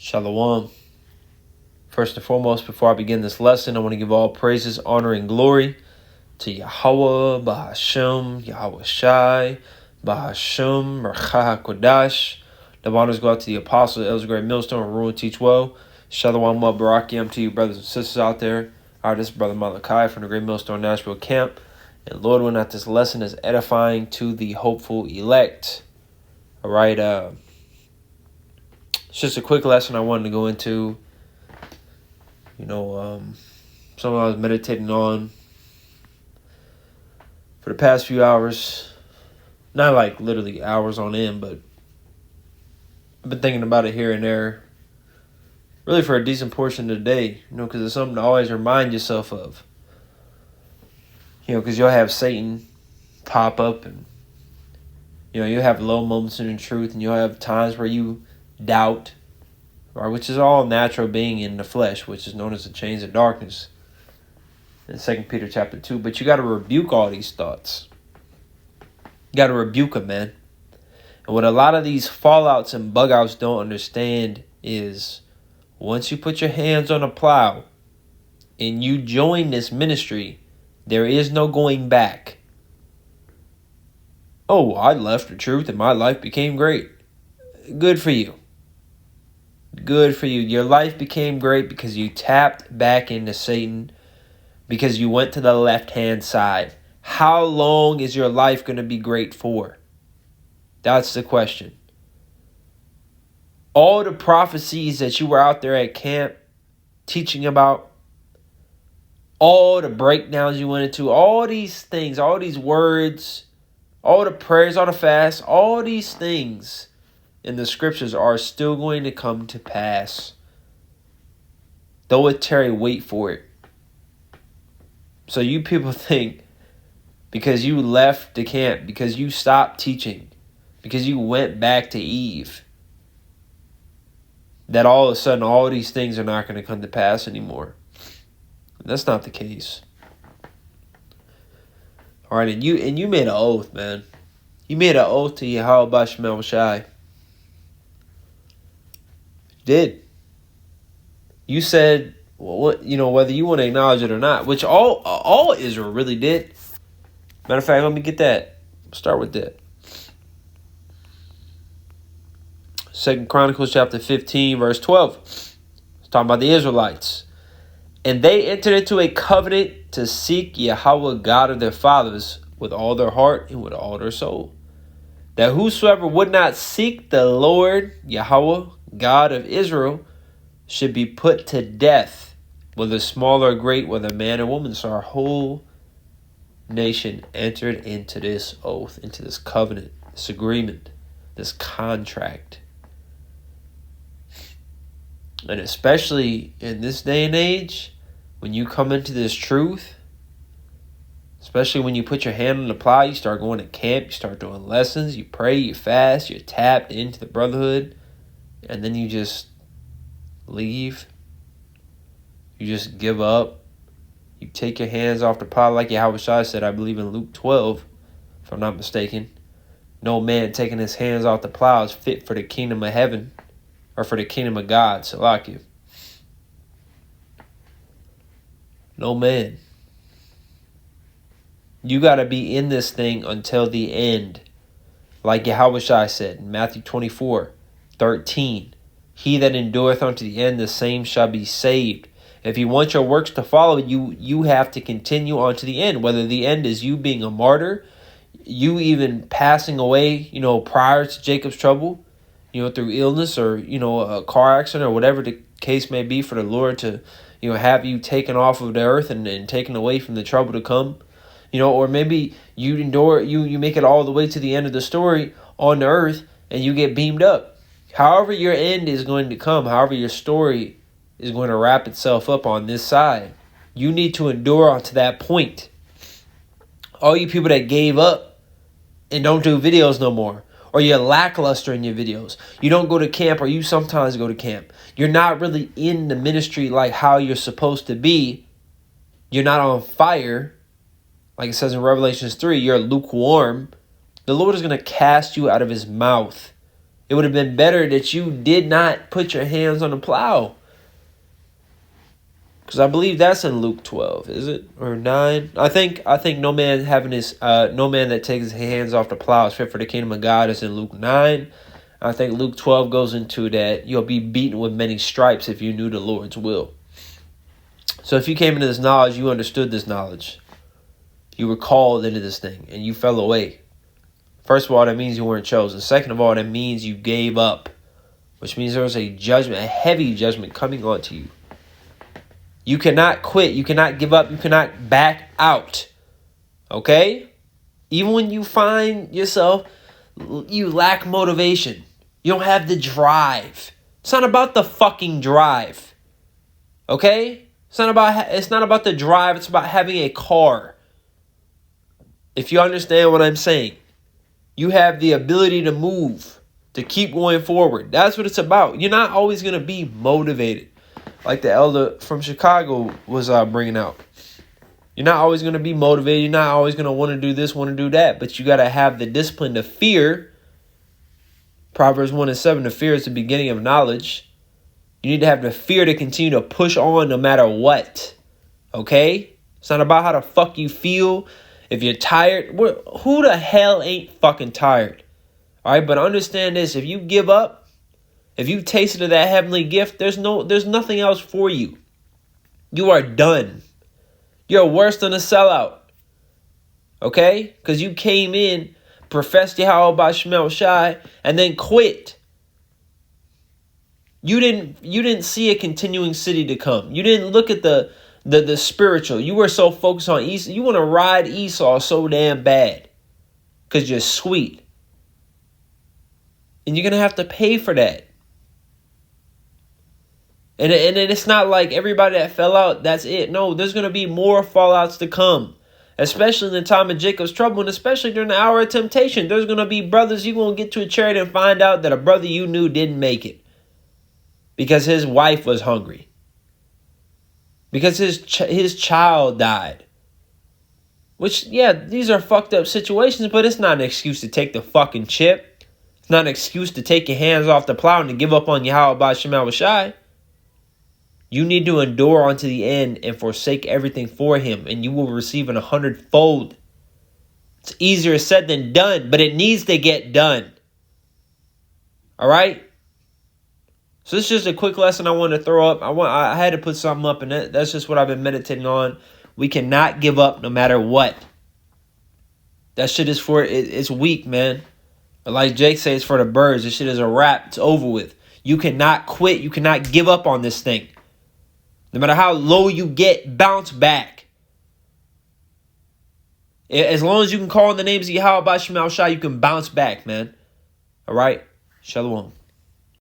Shalom. First and foremost, before I begin this lesson, I want to give all praises, honor, and glory to Yahweh, Bahashem, Yahweh Shai, Bahashem, Merchah HaKodash. The honors go out to the apostles, elders, great millstone, rule and teach well. Shalom, Barakim to you brothers and sisters out there. All right, this is Brother Malachi from the Great Millstone Nashville Camp. And Lord, when that this lesson is edifying to the hopeful elect. All right, it's just a quick lesson I wanted to go into. Something I was meditating on for the past few hours. Not like literally hours on end, but I've been thinking about it here and there. Really for a decent portion of the day, because it's something to always remind yourself of. Because you'll have Satan pop up and, you'll have low moments in the truth and you'll have times where you doubt, right, which is all natural being in the flesh, which is known as the chains of darkness in 2 Peter chapter 2. But you got to rebuke all these thoughts. You got to rebuke them, man. And what a lot of these fallouts and bug outs don't understand is once you put your hands on a plow and you join this ministry, there is no going back. Oh, I left the truth and my life became great. Good for you. Good for you. Your life became great because you tapped back into Satan, because you went to the left-hand side. How long is your life going to be great for? That's the question. All the prophecies that you were out there at camp teaching about, all the breakdowns you went into, all these things, all these words, all the prayers, all the fasts, all these things in the scriptures are still going to come to pass. Though it tarry, wait for it. So you people think because you left the camp, because you stopped teaching, because you went back to Eve, that all of a sudden all these things are not going to come to pass anymore. That's not the case. All right, and you made an oath, man. You made an oath to Yahweh Bashmel Shai. Did. You said, well, whether you want to acknowledge it or not, which all Israel really did. Matter of fact, let me get that. Start with that. 2 Chronicles chapter 15, verse 12. It's talking about the Israelites. And they entered into a covenant to seek Yahweh God of their fathers with all their heart and with all their soul. That whosoever would not seek the Lord Yahweh God of Israel should be put to death, whether small or great, whether man or woman. So our whole nation entered into this oath, into this covenant, this agreement, this contract. And especially in this day and age, when you come into this truth, especially when you put your hand on the plow, you start going to camp, you start doing lessons, you pray, you fast, you're tapped into the brotherhood, and then you just leave. You just give up. You take your hands off the plow, like Yahweh Shai said, I believe in Luke 12, if I'm not mistaken. No man taking his hands off the plow is fit for the kingdom of heaven, or for the kingdom of God, Salakia. No man. You got to be in this thing until the end. Like Yahweh Shai said in Matthew 24:13. He that endureth unto the end, the same shall be saved. If you want your works to follow you, you have to continue on to the end. Whether the end is you being a martyr, you even passing away, prior to Jacob's trouble, through illness or, a car accident or whatever the case may be, for the Lord to, have you taken off of the earth and taken away from the trouble to come. Or maybe you endure, you make it all the way to the end of the story on the earth and you get beamed up. However your end is going to come, however your story is going to wrap itself up on this side, you need to endure on to that point. All you people that gave up and don't do videos no more, or you're lackluster in your videos, you don't go to camp, or you sometimes go to camp, you're not really in the ministry like how you're supposed to be, you're not on fire, like it says in Revelations 3, you're lukewarm, the Lord is going to cast you out of his mouth It would have been better that you did not put your hands on the plow. Because I believe that's in Luke 12, is it? Or 9? I think no man that takes his hands off the plow is fit for the kingdom of God is in Luke 9. I think Luke 12 goes into that you'll be beaten with many stripes if you knew the Lord's will. So if you came into this knowledge, you understood this knowledge. You were called into this thing and you fell away. First of all, that means you weren't chosen. Second of all, that means you gave up. Which means there was a judgment, a heavy judgment coming onto you. You cannot quit. You cannot give up. You cannot back out. Okay? Even when you find yourself, you lack motivation. You don't have the drive. It's not about the fucking drive. Okay? It's not about the drive. It's about having a car. If you understand what I'm saying. You have the ability to move, to keep going forward. That's what it's about. You're not always going to be motivated. Like the elder from Chicago was bringing out. You're not always going to be motivated. You're not always going to want to do this, want to do that. But you got to have the discipline to fear. Proverbs 1:7, the fear is the beginning of knowledge. You need to have the fear to continue to push on no matter what. Okay? It's not about how the fuck you feel. If you're tired, who the hell ain't fucking tired? All right, but understand this. If you give up, if you tasted of that heavenly gift, there's nothing else for you. You are done. You're worse than a sellout. Okay? Because you came in, professed Yahweh Bashmel Shai, and then quit. You didn't see a continuing city to come. You didn't look at the spiritual. You were so focused on Esau. You want to ride Esau so damn bad. Because you're sweet. And you're going to have to pay for that. And it's not like everybody that fell out, that's it. No, there's going to be more fallouts to come. Especially in the time of Jacob's trouble, and especially during the hour of temptation. There's going to be brothers, you're going to get to a chariot and find out that a brother you knew didn't make it. Because his wife was hungry. Because his child died. Which, yeah, these are fucked up situations, but it's not an excuse to take the fucking chip. It's not an excuse to take your hands off the plow and to give up on Yahweh Bashmel Shai. You need to endure unto the end and forsake everything for him, and you will receive an 100-fold. It's easier said than done, but it needs to get done. All right? So this is just a quick lesson I wanted to throw up. I had to put something up, and that's just what I've been meditating on. We cannot give up no matter what. That shit is it's weak, man. But like Jake says, it's for the birds. This shit is a wrap. It's over with. You cannot quit. You cannot give up on this thing. No matter how low you get, bounce back. As long as you can call on the names of Yahweh Bashmel Shai, you can bounce back, man. All right? Shalom.